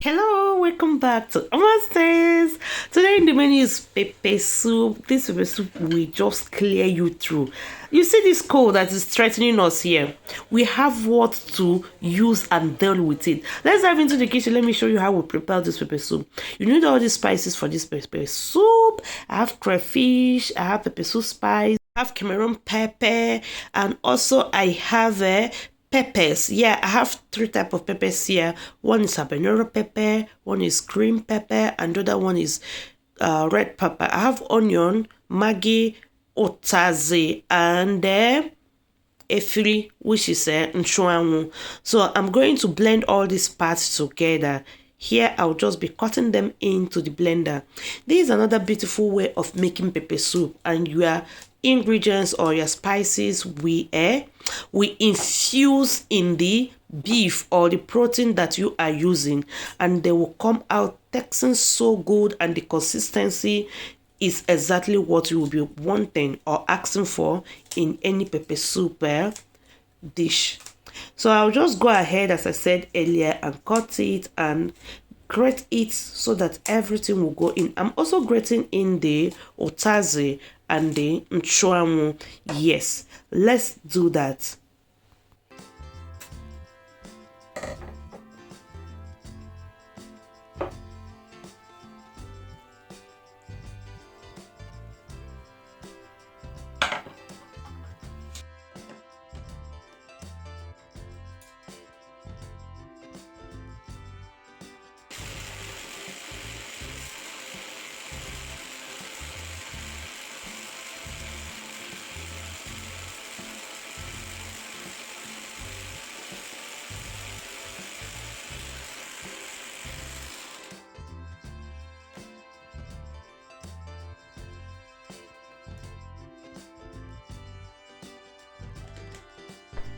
Hello, welcome back to Omaste's. Today in the menu is pepper soup. This pepper soup will just clear you through. You see this cold that is threatening us here. We have what to use and deal with it. Let's dive into the kitchen. Let me show you how we prepare this pepper soup. You need all the spices for this pepper soup. I have crayfish. I have pepper soup spice. I have Cameroon pepper, and also I have peppers. Yeah, I have three type of peppers here. One is habanero pepper, one is green pepper, and the other one is red pepper. I have onion, maggi, otaze, and efiri, which is nchuanwu. So I'm going to blend all these parts together. Here I'll just be cutting them into the blender. This is another beautiful way of making pepper soup, and your ingredients or your spices we infuse in the beef or the protein that you are using, and they will come out tasting so good, and the consistency is exactly what you will be wanting or asking for in any pepper soup dish. So I'll just go ahead, as I said earlier, and cut it and grate it so that everything will go in. I'm also grating in the otaze and the nchuamu. Yes, let's do that.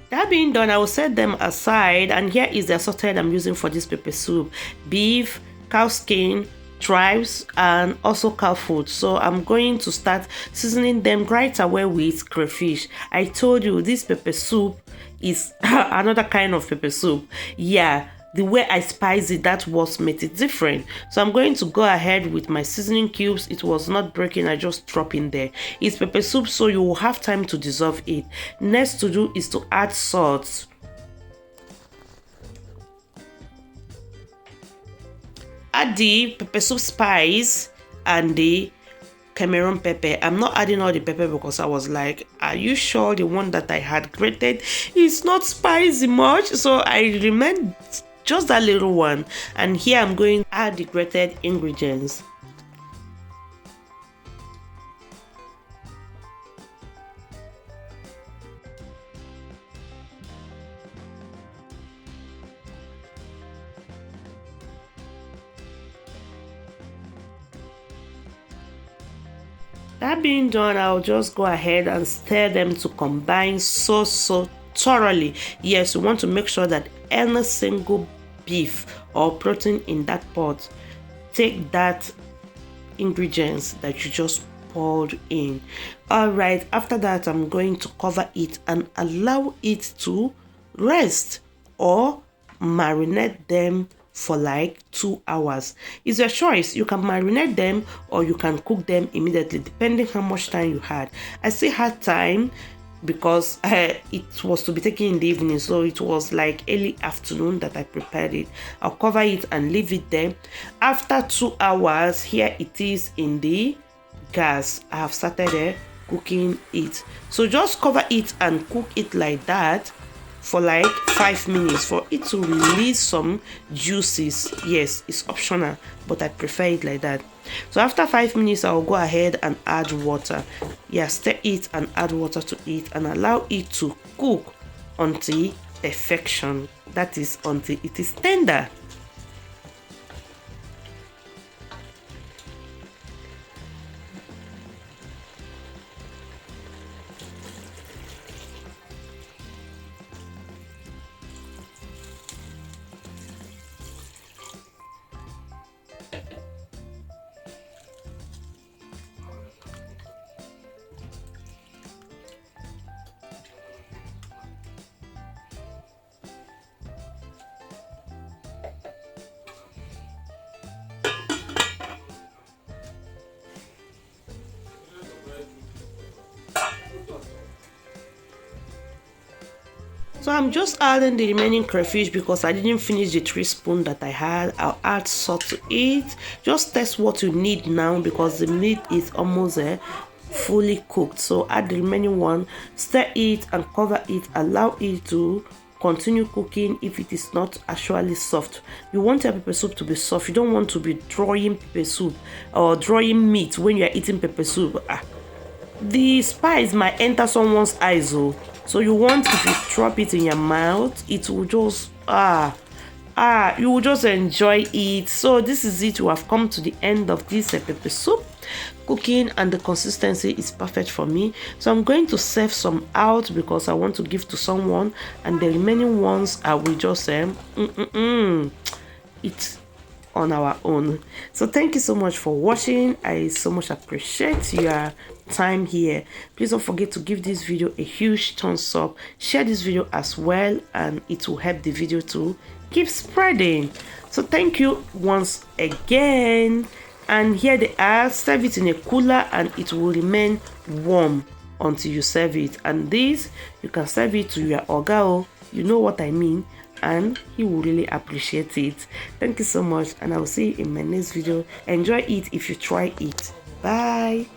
That being done, I will set them aside, and here is the assorted I'm using for this pepper soup: beef, cow skin, chives, and also cow food. So I'm going to start seasoning them right away with crayfish. I told you this pepper soup is another kind of pepper soup. Yeah, the way I spice it, that was made it different. So I'm going to go ahead with my seasoning cubes. It was not breaking, I just drop in there. It's pepper soup, so you will have time to dissolve it. Next to do is to add salt. Add the pepper soup spice and the Cameroon pepper. I'm not adding all the pepper because I was like, are you sure the one that I had grated is not spicy much? So I remained just that little one. And here I'm going to add the grated ingredients. That being done, I'll just go ahead and stir them to combine so thoroughly. Yes, you want to make sure that any single beef or protein in that pot take that ingredients that you just poured in. All right, after that, I'm going to cover it and allow it to rest or marinate them for like 2 hours. It's your choice. You can marinate them or you can cook them immediately, depending how much time you had. I still had time because it was to be taken in the evening, so it was like early afternoon that I prepared it. I'll cover it and leave it there. After 2 hours, here it is in the gas. I have started cooking it, so just cover it and cook it like that for like 5 minutes for it to release some juices. Yes, it's optional, but I prefer it like that. So after 5 minutes, I'll go ahead and add water. Yeah, stir it and add water to it and allow it to cook until perfection. That is until it is tender. So I'm just adding the remaining crayfish because I didn't finish the 3 spoons that I had. I'll add salt to it. Just test what you need now because the meat is almost fully cooked. So add the remaining one, stir it and cover it, allow it to continue cooking if it is not actually soft. You want your pepper soup to be soft. You don't want to be drawing pepper soup or drawing meat when you are eating pepper soup. The spice might enter someone's eyes, oh. So you want, if you drop it in your mouth, it will just you will just enjoy it. So this is it. We have come to the end of this pepper soup cooking, and the consistency is perfect for me. So I'm going to serve some out because I want to give to someone, and the remaining ones I will just eat on our own. So thank you so much for watching. I so much appreciate your time here. Please don't forget to give this video a huge thumbs up, share this video as well, and it will help the video to keep spreading. So thank you once again, and here they are. Serve it in a cooler and it will remain warm until you serve it. And this, you can serve it to your oga, you know what I mean, and he will really appreciate it. Thank you so much, and I will see you in my next video. Enjoy it if you try it. Bye.